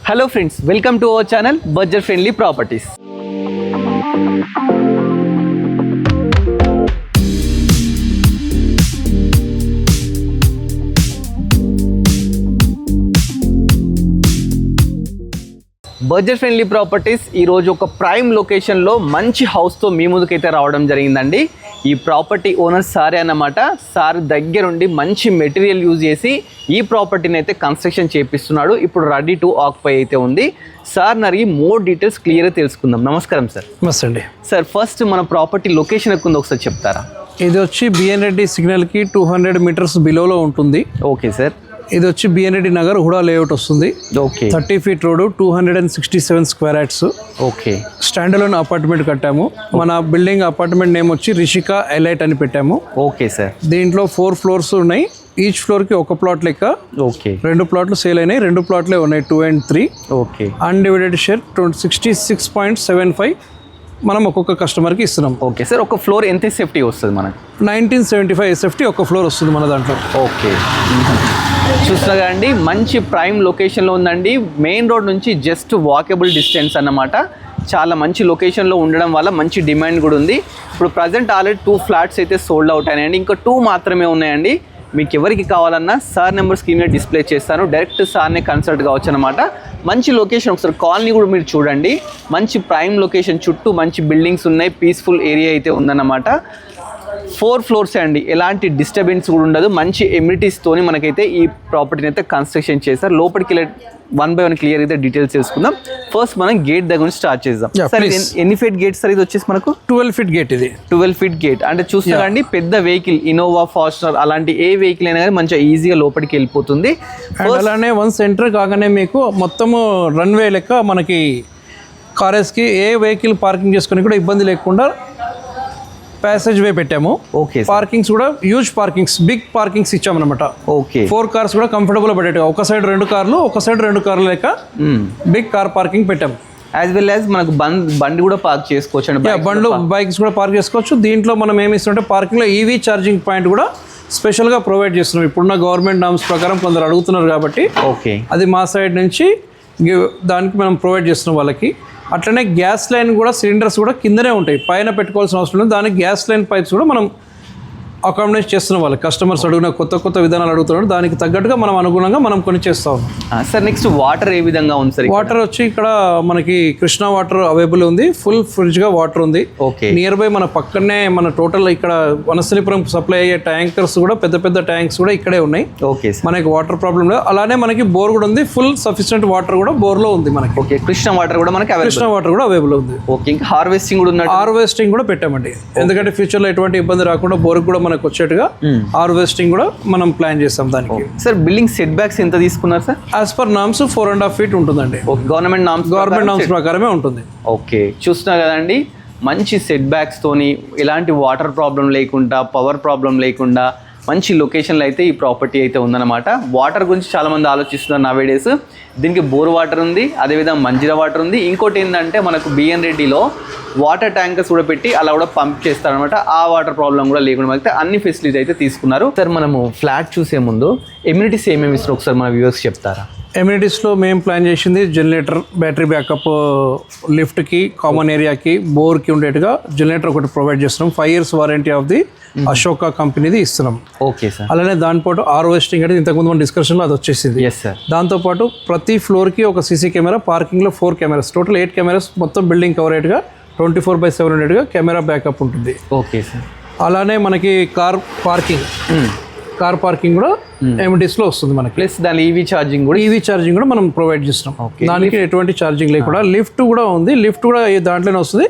Hello friends, welcome to our channel budget friendly properties. Budget friendly properties ఈరోజు ఒక prime లొకేషన్లో మంచి హౌస్తో మీ ముందుకైతే రావడం జరిగిందండి. ఈ ప్రాపర్టీ ఓనర్ సారే అన్నమాట. సార్ దగ్గరుండి మంచి మెటీరియల్ యూజ్ చేసి ఈ ప్రాపర్టీని అయితే కన్స్ట్రక్షన్ చేపిస్తున్నాడు. ఇప్పుడు రెడీ టు ఆక్యుపై అయితే ఉంది. సార్ అడిగి మోర్ డీటెయిల్స్ క్లియర్గా తెలుసుకుందాం. నమస్కారం సార్. నమస్తే అండి. సార్, ఫస్ట్ మన ప్రాపర్టీ లొకేషన్ ఎక్కువ ఒకసారి చెప్తారా? ఇది వచ్చి బిఎన్ రెడ్డి సిగ్నల్కి 200 మీటర్స్ బిలోలో ఉంటుంది. Okay sir. ఇది వచ్చి బిఎన్ రెడ్డి నగర్ హుడా లేఅవుట్ వస్తుంది. Okay. 30 feet road, 267 square yards. Okay. Stand alone apartment కట్టాము. మన బిల్డింగ్ అపార్ట్మెంట్ నేమ్ వచ్చి రిషిక ఎలైట్ అని పెట్టాము. Okay sir. దీంట్లో 4 ఫ్లోర్స్ ఉన్నాయి. ఈచ్ ఫ్లోర్కి ఒక ప్లాట్ లెక్క. ఓకే. 2 ప్లాట్లు సేల్ అయినాయి. 2 ప్లాట్లే ఉన్నాయి, 2 and 3. ఓకే. అన్డివైడెడ్ షేర్ 66.75 మనం ఒక్కొక్క కస్టమర్కి ఇస్తున్నాం. Okay sir. ఒక ఫ్లోర్ ఎంత సేఫ్టీ వస్తుంది మనకు? 1975 SFT ఒక ఫ్లోర్ వస్తుంది మన దాంట్లో. ఓకే. చూస్తున్నా కదండి, మంచి ప్రైమ్ లొకేషన్లో ఉందండి. మెయిన్ రోడ్ నుంచి జస్ట్ వాకబుల్ డిస్టెన్స్ అన్నమాట. చాలా మంచి లొకేషన్లో ఉండడం వల్ల మంచి డిమాండ్ కూడా ఉంది. ఇప్పుడు ప్రజెంట్ ఆల్రెడీ 2 ఫ్లాట్స్ అయితే సోల్డ్ అవుట్ అయినాయండి. ఇంకా 2 మాత్రమే ఉన్నాయండి. మీకు ఎవరికి కావాలన్నా సార్ నెంబర్ స్క్రీన్ మీద డిస్ప్లే చేస్తాను. డైరెక్ట్ సార్నే కన్సల్ట్ కావచ్చు అనమాట. మంచి లొకేషన్. ఒకసారి కాలనీ కూడా మీరు చూడండి. మంచి ప్రైమ్ లొకేషన్, చుట్టూ మంచి బిల్డింగ్స్ ఉన్నాయి. పీస్ఫుల్ ఏరియా అయితే ఉందన్నమాట. 4 ఫ్లోర్స్ అండి. ఎలాంటి డిస్టర్బెన్స్ కూడా ఉండదు. మంచి ఎమ్యూనిటీస్తోని మనకైతే ఈ ప్రాపర్టీని అయితే కన్స్ట్రక్షన్ చేస్తారు. లోపలికి వన్ బై వన్ క్లియర్ అయితే డీటెయిల్స్ తెలుసుకుందాం. ఫస్ట్ మనం గేట్ దగ్గర నుంచి స్టార్ట్ చేద్దాం. సార్, ఎన్ని ఫీట్ గేట్ సార్? ఇది వచ్చేసి మనకు 12 ఫీట్ గేట్. ఇది 12 ఫీట్ గేట్ అంటే చూస్తారండి, పెద్ద వెహికల్ ఇన్నోవా, ఫార్చునర్ అలాంటి ఏ వెహికల్ అయినా కానీ మంచిగా ఈజీగా లోపలికి వెళ్ళిపోతుంది. అలానే వన్స్ ఎంటర్ కాగానే మీకు మొత్తము రన్వే లెక్క మనకి కారేజ్కి ఏ వెహికల్ పార్కింగ్ చేసుకుని కూడా ఇబ్బంది లేకుండా ప్యాసేజ్ వే పెట్టాము. ఓకే. పార్కింగ్స్ కూడా హ్యూజ్ పార్కింగ్స్, బిగ్ పార్కింగ్స్ ఇచ్చామన్నమాట. ఓకే. 4 కార్స్ కూడా కంఫర్టబుల్ పడేట్టుగా, ఒక సైడ్ 2 కార్లు, ఒక సైడ్ 2 కార్లు లెక్క బిగ్ కార్ పార్కింగ్ పెట్టాము. యాజ్ వెల్ యాజ్ మనకు బండి కూడా పార్క్ చేసుకోవచ్చు అండి. బండ్లు, బైక్స్ కూడా పార్క్ చేసుకోవచ్చు. దీంట్లో మనం ఏమి ఇస్తుంటే పార్కింగ్లో ఈవీ ఛార్జింగ్ పాయింట్ కూడా స్పెషల్గా ప్రొవైడ్ చేస్తున్నాం. ఇప్పుడున్న గవర్నమెంట్ నామ్స్ ప్రకారం కొందరు అడుగుతున్నారు కాబట్టి ఓకే, అది మా సైడ్ నుంచి దానికి మనం ప్రొవైడ్ చేస్తున్నాం వాళ్ళకి. అట్లనే గ్యాస్ లైన్ కూడా, సిలిండర్స్ కూడా కిందనే ఉంటాయి, పైన పెట్టుకోవాల్సిన అవసరం లేదు. దానికి గ్యాస్ లైన్ పైప్స్ కూడా మనం అకామిడేట్ చేస్తున్నాం. వాళ్ళకి కస్టమర్స్ అడిగిన కొత్త విధానాలు అడుగుతున్నారు, దానికి తగ్గట్టుగా మనం అనుగుణంగా మనం కొని చేస్తా ఉన్నాం. సార్, నెక్స్ట్ వాటర్ ఏ విధంగా ఉంది సార్? వాటర్ వచ్చి ఇక్కడ మనకి కృష్ణా వాటర్ అవైలబుల్ ఉంది. ఫుల్ ఫ్రిడ్జ్గా వాటర్ ఉంది. ఓకే. నియర్ బై మన పక్కనే మన టోటల్ ఇక్కడ వనస్థలిపురం సప్లై అయ్యే ట్యాంకర్స్ కూడా, పెద్ద ట్యాంక్స్ కూడా ఇక్కడే ఉన్నాయి. ఓకే. మనకి వాటర్ ప్రాబ్లం లేదు. అలానే మనకి బోర్ కూడా ఉంది. ఫుల్ సఫిషియెంట్ వాటర్ కూడా బోర్లో ఉంది మనకి. ఓకే. కృష్ణా వాటర్ కూడా మనకి అవైలబుల్ ఉంది. ఓకే. ఇంకా హార్వెస్టింగ్ కూడా ఉంది. హార్వెస్టింగ్ కూడా పెట్టామండి. ఎందుకంటే ఫ్యూచర్లో ఎటువంటి ఇబ్బంది రాకుండా బోర్కి కూడా మనకు వచ్చేట్టుగా హార్వెస్టింగ్ కూడా మనం ప్లాన్ చేస్తాం దానికి. సార్, బిల్డింగ్ సెట్ బ్యాక్స్ ఎంత తీసుకున్నారు sir? As per norms 4.5 feet ఉంటుందండి. గవర్నమెంట్ నామ్స్ ప్రకారమే ఉంటుంది. ఓకే. చూస్తున్నారు కదండి, మంచి సెట్ బ్యాక్స్ తోని ఎలాంటి వాటర్ ప్రాబ్లం లేకుండా, పవర్ ప్రాబ్లం లేకుండా మంచి లొకేషన్లో అయితే ఈ ప్రాపర్టీ అయితే ఉందన్నమాట. వాటర్ గురించి చాలామంది ఆలోచిస్తున్నారు నవేడేస్. దీనికి బోర్ వాటర్ ఉంది, అదేవిధంగా మంజీరా వాటర్ ఉంది. ఇంకోటి ఏంటంటే మనకు బిఎన్ రెడ్డిలో వాటర్ ట్యాంకర్స్ కూడా పెట్టి అలా కూడా పంప్ చేస్తారనమాట. ఆ వాటర్ ప్రాబ్లం కూడా లేకుండా అయితే అన్ని ఫెసిలిటీస్ అయితే తీసుకున్నారు. సార్, మనము ఫ్లాట్ చూసే ముందు ఎమ్యూనిటీస్ ఏమేమి ఇస్తారు ఒకసారి మన వ్యూవర్స్ చెప్తారా? ఎమ్యూనిటీస్లో మేము ప్లాన్ చేసింది జనరేటర్, బ్యాటరీ బ్యాకప్, లిఫ్ట్కి, కామన్ ఏరియాకి, బోర్కి ఉండేట్టుగా జనరేటర్ ఒకటి ప్రొవైడ్ చేస్తున్నాం. 5 years warranty of the Ashoka కంపెనీది ఇస్తున్నాం. Okay sir. అలానే దాంతోపాటు హార్వెస్టింగ్ అంటే ఇంతకుముందు మన డిస్కషన్లో అది వచ్చేసింది. Yes sir. దాంతోపాటు ప్రతి ఫ్లోర్కి ఒక సీసీ కెమెరా, పార్కింగ్లో 4 cameras, టోటల్ 8 cameras, మొత్తం బిల్డింగ్ కవరేట్గా 24/7 కెమెరా బ్యాకప్ ఉంటుంది. Okay sir. అలానే మనకి కార్ పార్కింగ్ కూడా ఎమ్యూనిటీస్లో వస్తుంది మనకి. ప్లస్ దాని ఈవీ ఛార్జింగ్ కూడా మనం ప్రొవైడ్ చేస్తున్నాం. దానికి ఎటువంటి ఛార్జింగ్ లేకుండా. లిఫ్ట్ కూడా ఉంది. లిఫ్ట్ కూడా దాంట్లోనే వస్తుంది.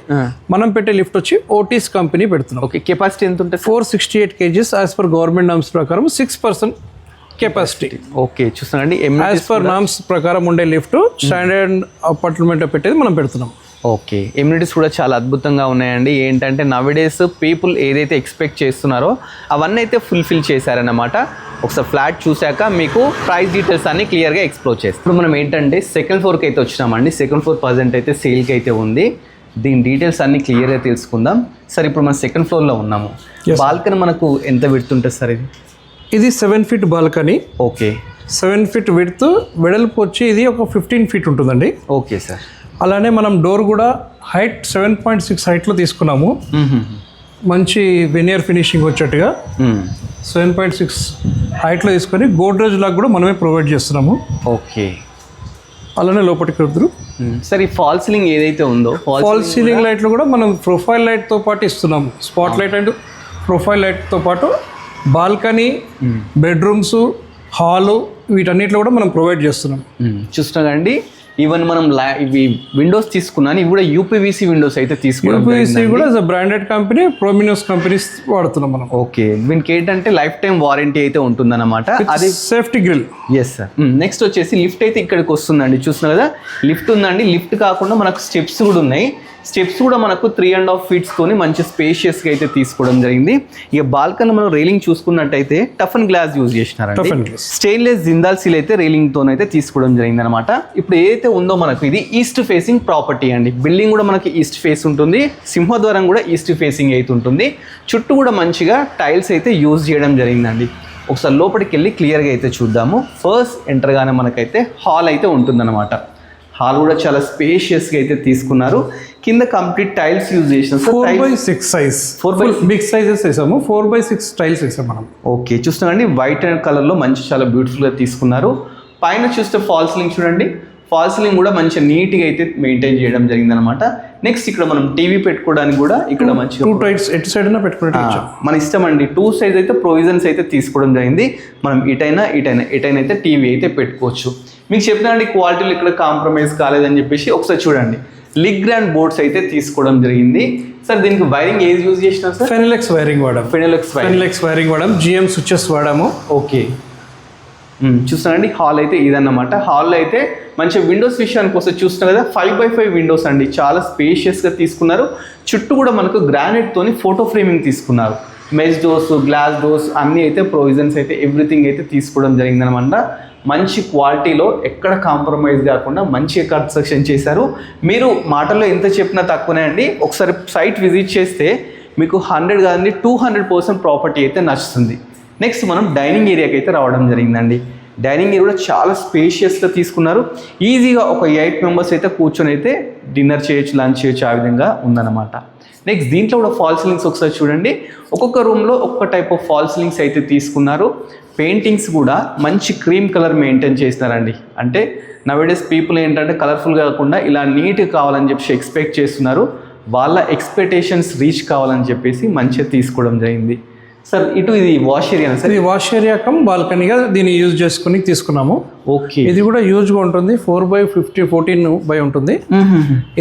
మనం పెట్టే లిఫ్ట్ వచ్చి ఓటీస్ కంపెనీ పెడుతున్నాం. ఓకే. కెపాసిటీ ఎంత ఉంటుంది? 468 kgs as per government norms ప్రకారం 6% కెపాసిటీ. ఓకే. చూస్తానండి, యాజ్ పర్ నామ్స్ ప్రకారం ఉండే లిఫ్ట్ స్టాండర్డ్ అపార్ట్మెంట్లో పెట్టేది మనం పెడుతున్నాం. ఓకే. ఎమ్యూనిటీస్ కూడా చాలా అద్భుతంగా ఉన్నాయండి. ఏంటంటే నవేడేస్ పీపుల్ ఏదైతే ఎక్స్పెక్ట్ చేస్తున్నారో అవన్నీ అయితే ఫుల్ఫిల్ చేశారన్నమాట. ఒకసారి ఫ్లాట్ చూశాక మీకు ప్రైస్ డీటెయిల్స్ అన్ని క్లియర్గా ఎక్స్ప్లోర్ చేస్తాం. ఇప్పుడు మనం ఏంటంటే సెకండ్ ఫ్లోర్కి అయితే వచ్చినామండి. సెకండ్ ఫ్లోర్ ప్రజెంట్ అయితే సేల్కి అయితే ఉంది. దీని డీటెయిల్స్ అన్ని క్లియర్గా తెలుసుకుందాం. సార్, ఇప్పుడు మనం సెకండ్ ఫ్లోర్లో ఉన్నాము. బాల్కనీ మనకు ఎంత విడ్త్ ఉంటుంది సార్? ఇది 7 feet balcony. Okay. 7 feet width, వెడల్పు వచ్చి ఇది ఒక 15 ఫీట్ ఉంటుందండి. Okay sir. అలానే మనం డోర్ కూడా హైట్ 7.6 హైట్లో తీసుకున్నాము. మంచి వెనియర్ ఫినిషింగ్ వచ్చేట్టుగా 7.6 హైట్లో తీసుకొని గోడ్రేజ్ లాగా కూడా మనమే ప్రొవైడ్ చేస్తున్నాము. ఓకే. అలానే లోపలికి వద్దరు. సార్ ఈ ఫాల్ సీలింగ్ ఏదైతే ఉందో ఫాల్ సీలింగ్ లైట్లు కూడా మనం ప్రొఫైల్ లైట్తో పాటు ఇస్తున్నాము. స్పాట్ లైట్ అండ్ ప్రొఫైల్ లైట్తో పాటు బాల్కనీ, బెడ్రూమ్స్, హాలు వీటన్నిటిలో కూడా మనం ప్రొవైడ్ చేస్తున్నాం. చూస్తున్నా అండి, ఈవెన్ మనం ఇవి విండోస్ తీసుకున్నాను, ఇవి కూడా యూపీవీసీ విండోస్ అయితే తీసుకున్నాం. యూపీవీసీ కూడా బ్రాండెడ్ కంపెనీ, ప్రోమినోస్ కంపెనీస్ వాడుతున్నాం మనం. ఓకే. దీనికి ఏంటంటే లైఫ్ టైం వారంటీ అయితే ఉంటుందన్నమాట. అది safety grill. Yes sir. Next వచ్చేసి లిఫ్ట్ అయితే ఇక్కడికి వస్తుందండి. చూస్తున్నారు కదా, లిఫ్ట్ ఉందండి. లిఫ్ట్ కాకుండా మనకు స్టెప్స్ కూడా ఉన్నాయి. స్టెప్స్ కూడా మనకు 3.5 feet తోని మంచి స్పేషియస్గా అయితే తీసుకోవడం జరిగింది. ఇక బాల్కనీ మనం రైలింగ్ చూసుకున్నట్టయితే టఫ్ అండ్ గ్లాస్ యూజ్ చేసినారండి. స్టెయిన్లెస్ జిందాల్ సీల్ అయితే రైలింగ్ తోనైతే తీసుకోవడం జరిగింది అనమాట. ఇప్పుడు ఏదైతే ఉందో మనకు ఇది ఈస్ట్ ఫేసింగ్ ప్రాపర్టీ అండి. బిల్డింగ్ కూడా మనకి ఈస్ట్ ఫేస్ ఉంటుంది, సింహద్వారం కూడా ఈస్ట్ ఫేసింగ్ అయితే ఉంటుంది. చుట్టూ కూడా మంచిగా టైల్స్ అయితే యూజ్ చేయడం జరిగిందండి. ఒకసారి లోపలికి వెళ్ళి క్లియర్గా అయితే చూద్దాము. ఫస్ట్ ఎంటర్గానే మనకైతే హాల్ అయితే ఉంటుందన్నమాట. హాల్ కూడా చాలా స్పేషియస్గా అయితే తీసుకున్నారు. కింద కంప్లీట్ టైల్స్ యూజ్ చేసిన 4x6 size, 4x big sizes వేసాము. 4x6 టైల్స్ వేసాం మనం. ఓకే. చూస్తున్నాండి, వైట్ అండ్ కలర్లో మంచి చాలా బ్యూటిఫుల్గా తీసుకున్నారు. పైన చూస్తే ఫాల్ సీలింగ్ చూడండి, ఫాల్ సీలింగ్ కూడా మంచిగా నీట్గా అయితే మెయింటైన్ చేయడం జరిగిందనమాట. నెక్స్ట్ ఇక్కడ మనం టీవీ పెట్టుకోవడానికి కూడా ఇక్కడ మంచిగా 2 టైప్స్ ఎటు సైడ్ అయినా పెట్టుకోవచ్చు. మన ఇష్టం అండి. 2 సైజ్ అయితే ప్రొవిజన్స్ అయితే తీసుకోవడం జరిగింది. మనం ఎటైనా అయితే టీవీ అయితే పెట్టుకోవచ్చు. మీకు చెప్పినండి క్వాలిటీలో ఇక్కడ కాంప్రమైజ్ కాలేదని చెప్పేసి ఒకసారి చూడంండి. లిగ్ గ్రాండ్ బోర్డ్స్ అయితే తీసుకోవడం జరిగింది. సార్ దీనికి వైరింగ్ ఏది యూజ్ చేసినా సార్? ఫెనిలెక్స్ వైరింగ్ వాడాము. ఫెనిలెక్స్ వైరింగ్ వాడాము. జిఎం స్విచెస్ వాడాము. ఓకే. చూస్తానండి, హాల్ అయితే ఇదన్నమాట. హాల్లో అయితే మంచి విండోస్ విషయానికి వస్తే చూస్తున్నారు కదా, 5x5 విండోస్ అండి. చాలా స్పేషియస్గా తీసుకున్నారు. చుట్టూ కూడా మనకు గ్రానైట్తోని ఫోటో ఫ్రేమింగ్ తీసుకున్నారు. మెష్ డోర్స్, గ్లాస్ డోర్స్ అన్నీ అయితే ప్రొవిజన్స్ అయితే ఎవ్రీథింగ్ అయితే తీసుకోవడం జరిగిందనమాట. మంచి క్వాలిటీలో ఎక్కడ కాంప్రమైజ్ కాకుండా మంచిగా కన్స్ట్రక్షన్ చేశారు. మీరు మాటల్లో ఎంత చెప్పినా తక్కువనే అండి. ఒకసారి సైట్ విజిట్ చేస్తే మీకు 100 కాదండి 200% ప్రాపర్టీ అయితే నచ్చుతుంది. నెక్స్ట్ మనం డైనింగ్ ఏరియాకి అయితే రావడం జరిగిందండి. డైనింగ్ ఏరియా కూడా చాలా స్పేషియస్గా తీసుకున్నారు. ఈజీగా ఒక 8 మెంబర్స్ అయితే కూర్చొని అయితే డిన్నర్ చేయొచ్చు, లంచ్ చేయొచ్చు, ఆ విధంగా ఉందన్నమాట. నెక్స్ట్ దీంట్లో కూడా ఫాల్ సీలింగ్స్ ఒకసారి చూడండి. ఒక్కొక్క రూమ్లో ఒక్కొక్క టైప్ ఆఫ్ ఫాల్ సీలింగ్స్ అయితే తీసుకున్నారు. పెయింటింగ్స్ కూడా మంచి క్రీమ్ కలర్ మెయింటైన్ చేస్తున్నారండి. అంటే నవేడేస్ పీపుల్ ఏంటంటే కలర్ఫుల్ కాకుండా ఇలా నీట్గా కావాలని చెప్పి ఎక్స్పెక్ట్ చేస్తున్నారు. వాళ్ళ ఎక్స్పెక్టేషన్స్ రీచ్ కావాలని చెప్పేసి మంచిగా తీసుకోవడం జరిగింది. సార్ ఇది వాష్ ఏరియా సార్? ఇది వాష్ ఏరియా కమ్ బాల్కనీగా దీన్ని యూజ్ చేసుకుని తీసుకున్నాము. ఓకే. ఇది కూడా యూజ్గా ఉంటుంది. 4x50 14 ఉంటుంది.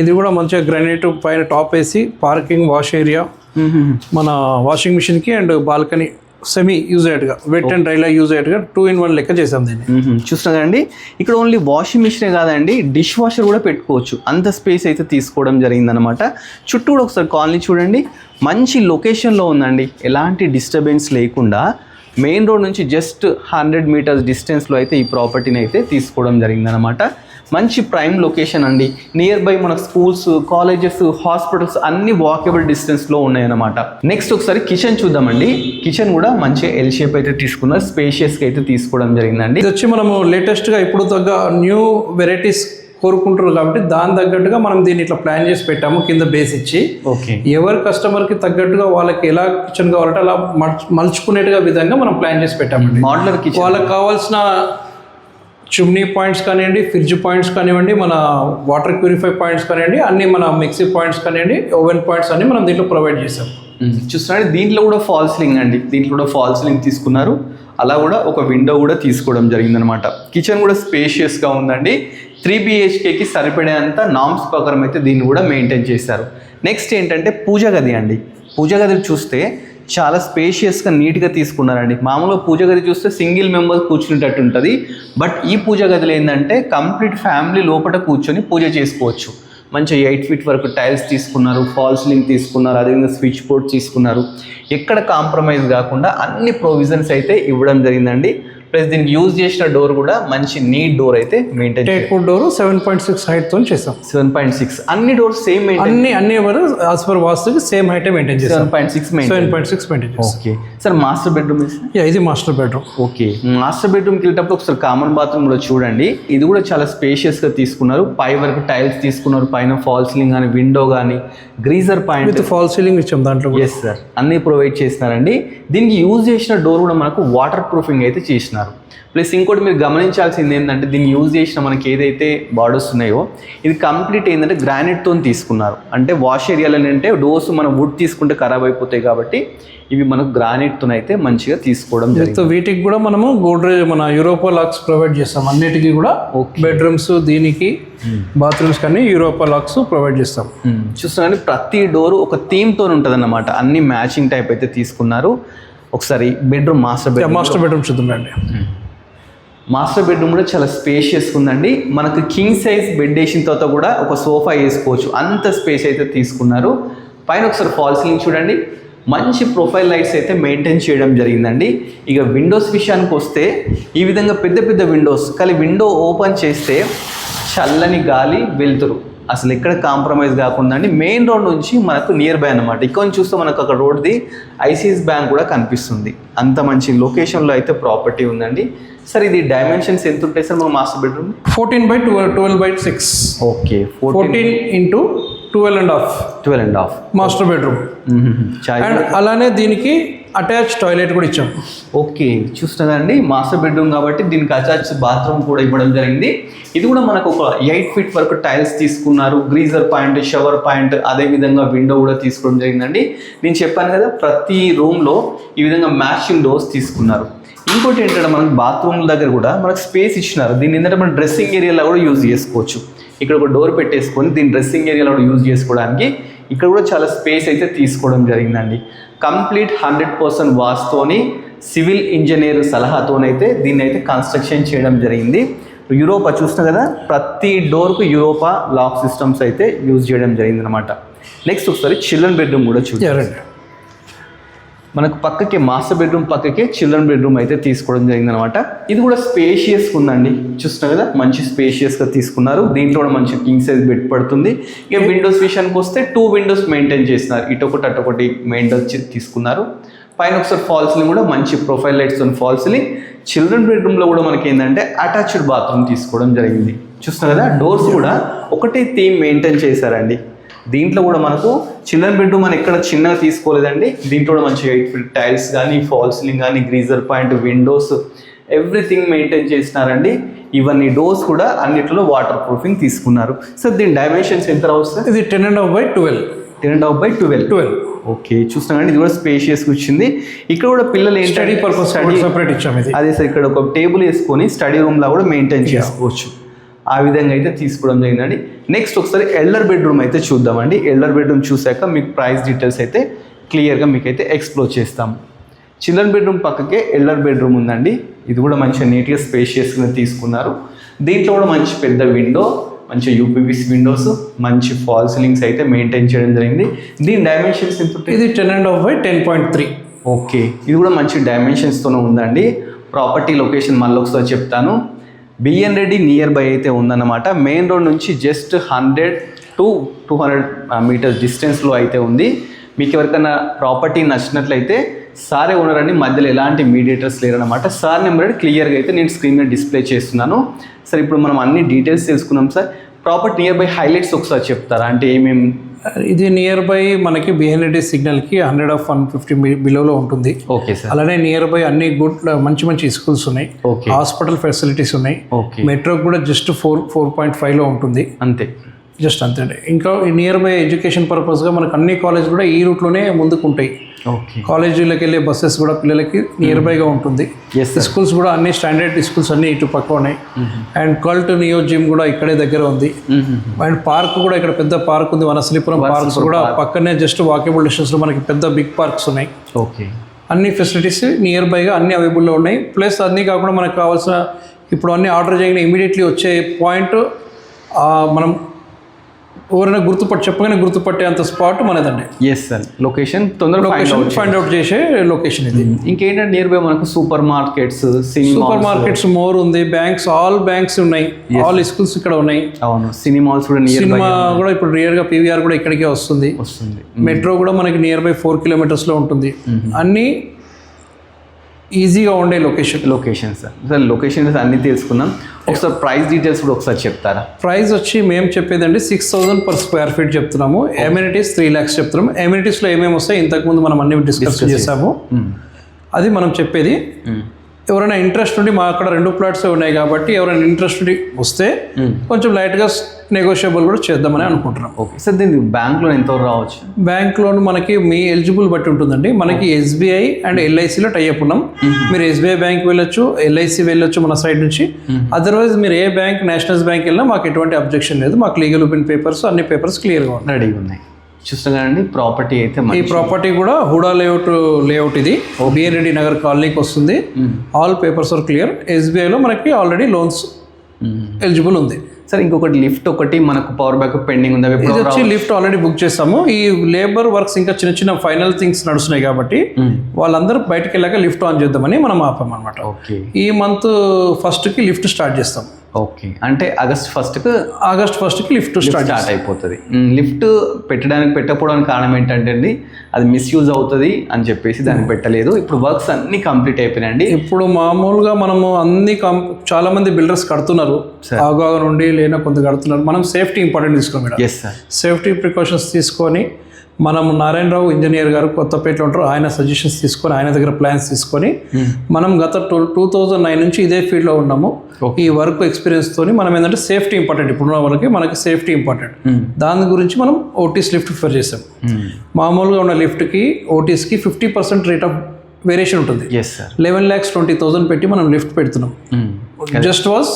ఇది కూడా మంచిగా గ్రానైట్ పైన టాప్ వేసి పార్కింగ్, వాష్ ఏరియా, మన వాషింగ్ మిషన్కి అండ్ బాల్కనీ సెమీ యూజ్ అయ్యేట్టుగా, వెట్ అండ్ డ్రైలా యూజ్ అయ్యేట్టుగా 2-in-1 లెక్క చేసాం దీన్ని. చూస్తున్నా కదండి, ఇక్కడ ఓన్లీ వాషింగ్ మిషనే కాదండి, డిష్ వాషర్ కూడా పెట్టుకోవచ్చు. అంత స్పేస్ అయితే తీసుకోవడం జరిగిందనమాట. చుట్టూ కూడా ఒకసారి కాలనీ చూడండి, మంచి లొకేషన్లో ఉందండి. ఎలాంటి డిస్టర్బెన్స్ లేకుండా మెయిన్ రోడ్ నుంచి జస్ట్ 100 meters డిస్టెన్స్లో అయితే ఈ ప్రాపర్టీని అయితే తీసుకోవడం జరిగిందనమాట. మంచి ప్రైమ్ లొకేషన్ అండి. నియర్ బై మన స్కూల్స్, కాలేజెస్, హాస్పిటల్స్ అన్ని వాకబుల్ డిస్టెన్స్లో ఉన్నాయన్నమాట. నెక్స్ట్ ఒకసారి కిచెన్ చూద్దామండి. కిచెన్ కూడా మంచి ఎల్ షేప్ అయితే తీసుకున్నారు, స్పేషియస్గా అయితే తీసుకోవడం జరిగిందండి. ఇది వచ్చి మనము లేటెస్ట్గా ఇప్పుడు తగ్గ న్యూ వెరైటీస్ కోరుకుంటారు కాబట్టి దాని తగ్గట్టుగా మనం దీన్ని ఇట్లా ప్లాన్ చేసి పెట్టాము. కింద బేస్ ఇచ్చి ఓకే, ఎవరి కస్టమర్కి తగ్గట్టుగా వాళ్ళకి ఎలా కిచెన్ కావాలంటే అలా మలుచుకునేట్టుగా విధంగా మనం ప్లాన్ చేసి పెట్టామండి. మోడ్యులర్ కిచెన్ వాళ్ళకి కావాల్సిన చిమ్నీ పాయింట్స్ కానివ్వండి, ఫ్రిడ్జ్ పాయింట్స్ కానివ్వండి, మన వాటర్ ప్యూరిఫై పాయింట్స్ కానివ్వండి, అన్ని మన మిక్సీ పాయింట్స్ కానివ్వండి, ఓవెన్ పాయింట్స్ అన్ని మనం దీంట్లో ప్రొవైడ్ చేసాం. చూస్తున్నాడు, దీంట్లో కూడా ఫాల్ సీలింగ్ అండి. దీంట్లో కూడా ఫాల్ సీలింగ్ తీసుకున్నారు. అలా కూడా ఒక విండో కూడా తీసుకోవడం జరిగిందనమాట. కిచెన్ కూడా స్పేషియస్గా ఉందండి. 3 BHKకి సరిపడేంత నామ్స్ ప్రకారం అయితే దీన్ని కూడా మెయింటైన్ చేశారు. నెక్స్ట్ ఏంటంటే పూజ గది అండి. పూజ గది చూస్తే చాలా స్పేషియస్గా నీట్గా తీసుకున్నారండి. మామూలుగా పూజ గది చూస్తే సింగిల్ మెంబర్ కూర్చునేటట్టు ఉంటుంది. బట్ ఈ పూజ గదిలో ఏంటంటే కంప్లీట్ ఫ్యామిలీ లోపల కూర్చొని పూజ చేసుకోవచ్చు. మంచిగా 8 feet వరకు టైల్స్ తీసుకున్నారు, ఫాల్ సీలింగ్ తీసుకున్నారు, అదేవిధంగా స్విచ్ బోర్డ్ తీసుకున్నారు. ఎక్కడ కాంప్రమైజ్ కాకుండా అన్ని ప్రొవిజన్స్ అయితే ఇవ్వడం జరిగిందండి. ప్లస్ దీనికి యూజ్ చేసిన డోర్ కూడా మంచి నీట్ డోర్ అయితే maintain teak wood door 7.6 height తో చేసాం. 7.6 అన్ని డోర్స్ సేమ్ అన్ని ఎవరు యాజ్ పర్ వాస్తుకి సేమ్ హైట్ మెయింటైన్ చేస్తాం. 7.6 మెయింటైన్ చేస్తాం. ఓకే సార్, మాస్టర్ బెడ్రూమ్ ఇది మాస్టర్ బెడ్రూమ్. ఓకే, మాస్టర్ బెడ్రూమ్కి వెళ్ళేటప్పుడు ఒకసారి కామన్ బాత్రూమ్ కూడా చూడండి. ఇది కూడా చాలా స్పేషియస్ గా తీసుకున్నారు. పై వరకు టైల్స్ తీసుకున్నారు, పైన ఫాల్ సీలింగ్ కానీ విండో కానీ geyser point with fall ceiling ఇచ్చాం దాంట్లో. ఎస్ సార్, అన్ని ప్రొవైడ్ చేస్తున్నారండి. దీనికి యూజ్ చేసిన డోర్ కూడా మనకు వాటర్ ప్రూఫింగ్ అయితే చేసినారు. ప్లస్ ఇంకోటి మీరు గమనించాల్సింది ఏంటంటే దీన్ని యూజ్ చేసిన మనకి ఏదైతే బార్డర్స్ ఉన్నాయో ఇది కంప్లీట్ ఏంటంటే గ్రానైట్తో తీసుకున్నారు. అంటే వాష్ ఏరియాలో అంటే డోర్స్ మనం వుడ్ తీసుకుంటే ఖరాబ్ అయిపోతాయి కాబట్టి ఇవి మనకు గ్రానైట్తో అయితే మంచిగా తీసుకోవడం జరిగింది. వీటికి కూడా మనము గోడ్రేజ్ మన యూరోపా లాక్స్ ప్రొవైడ్ చేస్తాం. అన్నిటికీ కూడా బెడ్రూమ్స్ దీనికి బాత్రూమ్స్ కానీ యూరోపా లాక్స్ ప్రొవైడ్ చేస్తాం. చూస్తున్నారండి, ప్రతి డోర్ ఒక థీమ్తో ఉంటుంది అన్నమాట. అన్ని మ్యాచింగ్ టైప్ అయితే తీసుకున్నారు. ఒకసారి బెడ్రూమ్ మాస్టర్ బెడ్రూమ్ చూద్దామండి. మాస్టర్ బెడ్రూమ్ కూడా చాలా స్పేషియస్గా ఉందండి. మనకు కింగ్ సైజ్ బెడ్ వేసిన తర్వాత కూడా ఒక సోఫా వేసుకోవచ్చు, అంత స్పేస్ అయితే తీసుకున్నారు. పైన ఒకసారి ఫాల్ సీలింగ్ చూడండి, మంచి ప్రొఫైల్ లైట్స్ అయితే మెయింటైన్ చేయడం జరిగిందండి. ఇక విండోస్ విషయానికి వస్తే ఈ విధంగా పెద్ద పెద్ద విండోస్, కానీ విండో ఓపెన్ చేస్తే చల్లని గాలి వెళ్తురు అసలు ఎక్కడ కాంప్రమైజ్ కాకుండా అండి. మెయిన్ రోడ్ నుంచి మనకు నియర్ బై అనమాట. ఇక్కడ చూస్తే మనకు అక్కడ రోడ్ది ఐసిఐసిఐ బ్యాంక్ కూడా కనిపిస్తుంది. అంత మంచి లొకేషన్లో అయితే ప్రాపర్టీ ఉందండి. సార్ ఇది డైమెన్షన్స్ ఎంత ఉంటాయి సార్ మన master bedroom? 14/12/6. Okay, 14 into 12.5 master bedroom. And అలానే దీనికి అటాచ్ టాయిలెట్ కూడా ఇచ్చాం. ఓకే, చూస్తున్నారండి, మాస్టర్ బెడ్రూమ్ కాబట్టి దీనికి అటాచ్ బాత్రూమ్ కూడా ఇవ్వడం జరిగింది. ఇది కూడా మనకు ఒక 8 feet వరకు టైల్స్ తీసుకున్నారు, గ్రీజర్ పాయింట్, షవర్ పాయింట్, అదేవిధంగా విండో కూడా తీసుకోవడం జరిగిందండి. నేను చెప్పాను కదా ప్రతి రూమ్లో ఈ విధంగా మ్యాచింగ్ డోర్స్ తీసుకున్నారు. ఇంకోటి ఏంటంటే మనకు బాత్రూమ్ దగ్గర కూడా మనకు స్పేస్ ఇచ్చినారు. దీన్ని ఏంటంటే మనం డ్రెస్సింగ్ ఏరియాలో కూడా యూజ్ చేసుకోవచ్చు. ఇక్కడ ఒక డోర్ పెట్టేసుకొని దీన్ని డ్రెస్సింగ్ ఏరియాలో కూడా యూజ్ చేసుకోవడానికి ఇక్కడ కూడా చాలా స్పేస్ అయితే తీసుకోవడం జరిగిందండి. కంప్లీట్ 100% వాస్తోని సివిల్ ఇంజనీర్ సలహాతోనైతే దీన్ని అయితే కన్స్ట్రక్షన్ చేయడం జరిగింది. యూరోపా చూస్తున్నా కదా, ప్రతి డోర్కు యూరోపా లాక్ సిస్టమ్స్ అయితే యూజ్ చేయడం జరిగింది అనమాట. నెక్స్ట్ ఒకసారి చిల్డ్రన్ బెడ్రూమ్ కూడా చూడండి. మనకు పక్కకి మాస్టర్ బెడ్రూమ్ పక్కకే చిల్డ్రన్ బెడ్రూమ్ అయితే తీసుకోవడం జరిగిందనమాట. ఇది కూడా స్పేషియస్గా ఉందండి. చూస్తున్నా కదా, మంచి స్పేషియస్గా తీసుకున్నారు. దీంట్లో కూడా మంచి కింగ్ సైజ్ బెడ్ పడుతుంది. ఇక విండోస్ విషయానికి వస్తే 2 windows మెయింటైన్ చేస్తున్నారు. ఇటొకటి అటొకటి మెయింటైన్ తీసుకున్నారు. పైన ఒకసారి ఫాల్ సీలింగ్ కూడా మంచి ప్రొఫైల్ లైట్స్తో ఫాల్ సీలింగ్. చిల్డ్రన్ బెడ్రూమ్లో కూడా మనకి ఏంటంటే అటాచ్డ్ బాత్రూమ్ తీసుకోవడం జరిగింది. చూస్తున్నా కదా, డోర్స్ కూడా ఒకటే థీమ్ మెయింటైన్ చేశారండి. దీంట్లో కూడా మనకు చిల్డ్రన్ బెడ్రూమ్ అని ఎక్కడ చిన్నగా తీసుకోలేదండి. దీంట్లో కూడా మంచి 8 feet టైల్స్ కానీ, ఫాల్ సీలింగ్ కానీ, geyser point, windows, everything maintain చేసినారండి. ఇవన్నీ డోర్స్ కూడా అన్నిట్లో వాటర్ ప్రూఫింగ్ తీసుకున్నారు. సార్ దీని డైమెన్షన్స్ ఎంత రావచ్చు సార్? ఇది 10.5/12. 10.5/12. ఓకే, చూస్తున్నాండి, ఇది కూడా స్పేషియస్గా వచ్చింది. ఇక్కడ కూడా పిల్లలు ఏంటి స్టడీ పర్పస్ సెపరేట్ ఇచ్చాము. అదే సార్, ఇక్కడ ఒక టేబుల్ వేసుకొని స్టడీ రూమ్లో కూడా మెయింటైన్ చేసుకోవచ్చు. ఆ విధంగా అయితే తీసుకోవడం జరిగిందండి. నెక్స్ట్ ఒకసారి ఎల్డర్ బెడ్రూమ్ అయితే చూద్దామండి. ఎల్డర్ బెడ్రూమ్ చూసాక మీకు ప్రైస్ డీటెయిల్స్ అయితే క్లియర్గా మీకు అయితే ఎక్స్ప్లోర్ చేస్తాం. చిల్డ్రన్ బెడ్రూమ్ పక్కకే ఎల్డర్ బెడ్రూమ్ ఉందండి. ఇది కూడా మంచిగా నీట్గా స్పేషియస్గా తీసుకున్నారు. దీంట్లో కూడా మంచి పెద్ద విండో, మంచి యూపీవీసీ విండోస్, మంచి ఫాల్ సీలింగ్స్ అయితే మెయింటైన్ చేయడం జరిగింది. దీని డైమెన్షన్స్ ఎంత? ఇది 10.5/10.3. ఓకే, ఇది కూడా మంచి డైమెన్షన్స్తోనే ఉందండి. ప్రాపర్టీ లొకేషన్ మళ్ళీ ఒకసారి చెప్తాను. బిఎన్ రెడ్డి నియర్ బై అయితే ఉందన్నమాట. మెయిన్ రోడ్ నుంచి జస్ట్ 100 to 200 meters డిస్టెన్స్లో అయితే ఉంది. మీకు ఎవరికైనా ప్రాపర్టీ నచ్చినట్లయితే సారే ఓనర్, మధ్యలో ఎలాంటి మీడియేటర్స్ లేరన్నమాట. సార్ నెంబర్ క్లియర్గా అయితే నేను స్క్రీన్ మీద డిస్ప్లే చేస్తున్నాను. సార్ ఇప్పుడు మనం అన్ని డీటెయిల్స్ తెలుసుకున్నాం. Sir property near by highlights ఒకసారి చెప్తారా? అంటే ఏమేమి? ఇది నియర్ బై మనకి బిఎన్ రెడ్డి సిగ్నల్కి 100-150 బిలోలో ఉంటుంది. Okay sir. అలానే నియర్ బై అన్ని గుడ్ మంచి స్కూల్స్ ఉన్నాయి. ఓకే. హాస్పిటల్ ఫెసిలిటీస్ ఉన్నాయి. ఓకే. మెట్రో కూడా జస్ట్ 4.5లో ఉంటుంది. అంతే, జస్ట్ అంతే అండి. ఇంకా నియర్ బై ఎడ్యుకేషన్ పర్పస్గా మనకు అన్ని కాలేజ్ కూడా ఈ రూట్లోనే ముందుకు ఉంటాయి. ఓకే. కాలేజీలకు వెళ్ళే బస్సెస్ కూడా పిల్లలకి నియర్ బైగా ఉంటుంది. స్కూల్స్ కూడా అన్ని స్టాండర్డ్ స్కూల్స్ అన్ని ఇటు పక్క ఉన్నాయి. అండ్ కల్ట్ నియో జిమ్ కూడా ఇక్కడే దగ్గర ఉంది. అండ్ పార్క్ కూడా ఇక్కడ పెద్ద పార్క్ ఉంది, వనశ్రీపురం పార్క్స్ కూడా పక్కనే జస్ట్ వాకేబుల్ డిస్టెన్స్లో మనకి పెద్ద బిగ్ పార్క్స్ ఉన్నాయి. ఓకే. అన్ని ఫెసిలిటీస్ నియర్ బైగా అన్ని అవైలబుల్లో ఉన్నాయి. ప్లస్ అన్నీ కాకుండా మనకు కావాల్సిన ఇప్పుడు అన్ని ఆర్డర్ చేయగానే ఇమీడియట్లీ వచ్చే పాయింట్ మనం ఎవరైనా చెప్పగానే గుర్తుపట్టే అంత స్పాట్ మనదండి. ఎస్ సార్, లొకేషన్ తొందరగా ఫైండ్ అవుట్ చేసే లొకేషన్ ఇది. ఇంకేంటంటే నియర్ బై మనకు super markets, super markets more ఉంది, బ్యాంక్స్, ఆల్ బ్యాంక్స్ ఉన్నాయి, ఆల్ స్కూల్స్ ఇక్కడ ఉన్నాయి. అవును, సినిమాల్స్ కూడా నియర్ బై. సినిమా కూడా ఇప్పుడు రియల్ గా పీవీఆర్ కూడా ఇక్కడికే వస్తుంది. మెట్రో కూడా మనకి నియర్ బై 4 kilometers లో ఉంటుంది. అన్ని ఈజీగా ఉండే లొకేషన్ సార్ లొకేషన్ అన్ని తెలుసుకుందాం. ఒకసారి ప్రైస్ డీటెయిల్స్ కూడా ఒకసారి చెప్తారా? ప్రైస్ వచ్చి మేము చెప్పేదండి 6,000 per square feet చెప్తున్నాము. ఎమ్యూనిటీస్ 3 lakhs చెప్తున్నాము. ఎమ్యూనిటీస్లో ఏమేమి వస్తాయి ఇంతకుముందు మనం అన్ని డిస్కస్ చేసాము. అది మనం చెప్పేది. ఎవరైనా ఇంట్రెస్ట్ ఉండి మా అక్కడ 2 plots ఉన్నాయి కాబట్టి ఎవరైనా ఇంట్రెస్ట్ ఉండి వస్తే కొంచెం లైట్గా నెగోషియబుల్ కూడా చేద్దామని అనుకుంటున్నాం. ఓకే సార్, దీనికి బ్యాంక్ లోన్ ఎంత రావచ్చు? బ్యాంక్ లోన్ మనకి మీ ఎలిజిబుల్ బట్టి ఉంటుందండి. మనకి ఎస్బీఐ అండ్ ఎల్ఐసిలో టైఅప్ ఉన్నాం. మీరు ఎస్బీఐ బ్యాంక్ వెళ్ళొచ్చు, ఎల్ఐసి వెళ్ళొచ్చు మన సైడ్ నుంచి. అదర్వైజ్ మీరు ఏ బ్యాంక్, నేషనల్స్ బ్యాంక్ వెళ్ళినా మాకు ఎటువంటి అబ్జెక్షన్ లేదు. మాకు లీగల్ ఒపీనియన్ పేపర్స్ అన్ని పేపర్స్ క్లియర్గా ఉన్నాయి, రెడీగా ఉన్నాయి. చూస్తున్నానండి ప్రాపర్టీ అయితే ఈ ప్రాపర్టీ కూడా హుడా లేఅవుట్ ఇది బిఎన్ రెడ్డి నగర్ కాలనీకి వస్తుంది. All papers are clear. ఎస్బీఐలో మనకి ఆల్రెడీ లోన్స్ ఎలిజిబుల్ ఉంది. సార్ ఇంకొకటి లిఫ్ట్ ఒకటి మనకు పవర్ బ్యాకప్ పెండింగ్ ఉంది. ఇది వచ్చి లిఫ్ట్ ఆల్రెడీ బుక్ చేస్తాము. ఈ లేబర్ వర్క్స్ ఇంకా చిన్న ఫైనల్ థింగ్స్ నడుస్తున్నాయి కాబట్టి వాళ్ళందరూ బయటకు వెళ్ళాక లిఫ్ట్ ఆన్ చేద్దామని మనం ఆపామన్నమాట. ఓకే, ఈ మంత్ 1st లిఫ్ట్ స్టార్ట్ చేస్తాం. ఓకే, అంటే ఆగస్ట్ 1st లిఫ్ట్ స్టార్ట్ అయిపోతుంది. లిఫ్ట్ పెట్టకపోవడానికి కారణం ఏంటంటే అండి, అది మిస్యూజ్ అవుతుంది అని చెప్పేసి దాన్ని పెట్టలేదు. ఇప్పుడు వర్క్స్ అన్ని కంప్లీట్ అయిపోయినాయండి. ఇప్పుడు మామూలుగా మనము అన్ని చాలా మంది బిల్డర్స్ కడుతున్నారు, ఆగా నుండి లేనా కొంత కడుతున్నారు. మనం సేఫ్టీ ఇంపార్టెంట్ తీసుకోండి madam. Yes sir, safety precautions తీసుకొని మనం నారాయణరావు ఇంజనీర్ గారు కొత్తపేటలో ఉంటారు, ఆయన సజెషన్స్ తీసుకొని ఆయన దగ్గర ప్లాన్స్ తీసుకొని మనం గత 2009 నుంచి ఇదే ఫీల్డ్లో ఉన్నాము. ఈ వర్క్ ఎక్స్పీరియన్స్ తోని మనం ఏంటంటే సేఫ్టీ ఇంపార్టెంట్. ఇప్పుడున్న వరకు మనకి సేఫ్టీ ఇంపార్టెంట్. దాని గురించి మనం ఓటీస్ లిఫ్ట్ ప్రిఫర్ చేసాం. మామూలుగా ఉన్న లిఫ్ట్కి ఓటీస్కి 50% రేట్ ఆఫ్ వేరియేషన్ ఉంటుంది. 11,20,000 పెట్టి మనం లిఫ్ట్ పెడుతున్నాం. Just was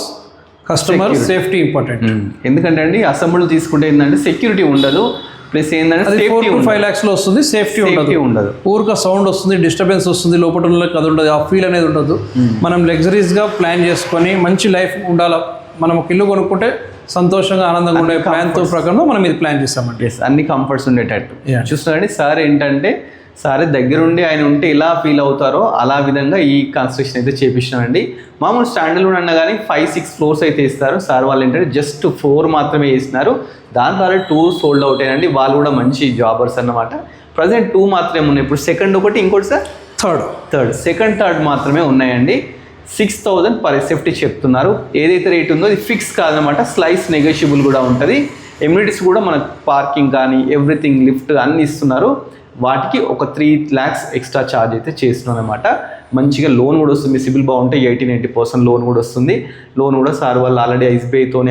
customer safety important. ఎందుకంటే అండి అసెంబ్లీ తీసుకుంటే ఏంటంటే సెక్యూరిటీ ఉండదు, ప్లస్ ఏంటంటే 4 to 5 lakhs లో వస్తుంది. సేఫ్టీ ఉండదు. ఊరిక సౌండ్ వస్తుంది, డిస్టర్బెన్స్ వస్తుంది, లోపల అది ఉండదు, ఆ ఫీల్ అనేది ఉండదు. మనం లగ్జరీస్గా ప్లాన్ చేసుకొని మంచి లైఫ్ ఉండాలి. మనం ఒక ఇల్లు కొనుక్కుంటే సంతోషంగా ఆనందంగా ఉండే ప్లాన్తో ప్రకారం మనం ఇది ప్లాన్ చేస్తామండి. అన్ని కంఫర్ట్స్ ఉండేటట్టు చూస్తున్నారండి. సార్ ఏంటంటే సార్ దగ్గరుండి ఆయన ఉంటే ఎలా ఫీల్ అవుతారో అలా విధంగా ఈ కన్స్ట్రక్షన్ అయితే చేపించినామండి. మామూలు స్టాండర్డ్ అన్నా కానీ 5-6 floors అయితే ఇస్తారు. సార్ వాళ్ళు ఏంటంటే జస్ట్ 4 మాత్రమే వేసినారు. దాని ద్వారా 2 సోల్డ్ అవుట్ అయినండి. వాళ్ళు కూడా మంచి జాబర్స్ అన్నమాట. ప్రజెంట్ 2 మాత్రమే ఉన్నాయి. ఇప్పుడు సెకండ్ ఒకటి, ఇంకోటి సార్ థర్డ్ మాత్రమే ఉన్నాయండి. 6,000 per SFT చెప్తున్నారు. ఏదైతే రేట్ ఉందో అది ఫిక్స్ కాదనమాట, స్లైస్ నెగోషియబుల్ కూడా ఉంటుంది. ఎమ్యూనిటీస్ కూడా మనకు పార్కింగ్ కానీ ఎవ్రీథింగ్ లిఫ్ట్ అన్నీ ఇస్తున్నారు. వాటికి ఒక 3 lakhs ఎక్స్ట్రా ఛార్జ్ అయితే చేస్తున్నాం అనమాట. మంచిగా లోన్ కూడా వస్తుంది. సిబిల్ బాగుంటే 80-90% లోన్ కూడా వస్తుంది. లోన్ కూడా సార్ వాళ్ళు ఆల్రెడీ ఎస్బీఐతోని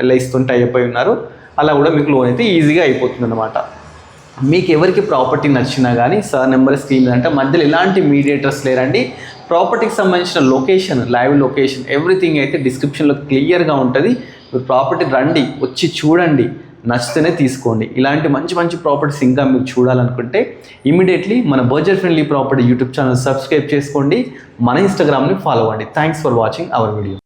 ఎల్ఐసితో టైప్ అయి ఉన్నారు. అలా కూడా మీకు లోన్ అయితే ఈజీగా అయిపోతుంది అనమాట. మీకు ఎవరికి ప్రాపర్టీ నచ్చినా కానీ సార్ నెంబర్ స్క్రీన్ అంటే మధ్యలో ఎలాంటి మీడియేటర్స్ లేరండి. ప్రాపర్టీకి సంబంధించిన లొకేషన్, లైవ్ లొకేషన్ ఎవ్రీథింగ్ అయితే డిస్క్రిప్షన్లో క్లియర్గా ఉంటుంది. మీరు ప్రాపర్టీ రండి, వచ్చి చూడండి, నచ్చితేనే తీసుకోండి. ఇలాంటి మంచి ప్రాపర్టీస్ ఇంకా మీరు చూడాలనుకుంటే ఇమీడియట్లీ మన budget friendly property YouTube channel subscribe చేసుకోండి. మన ఇన్స్టాగ్రామ్ని ఫాలో అవ్వండి. Thanks for watching our video.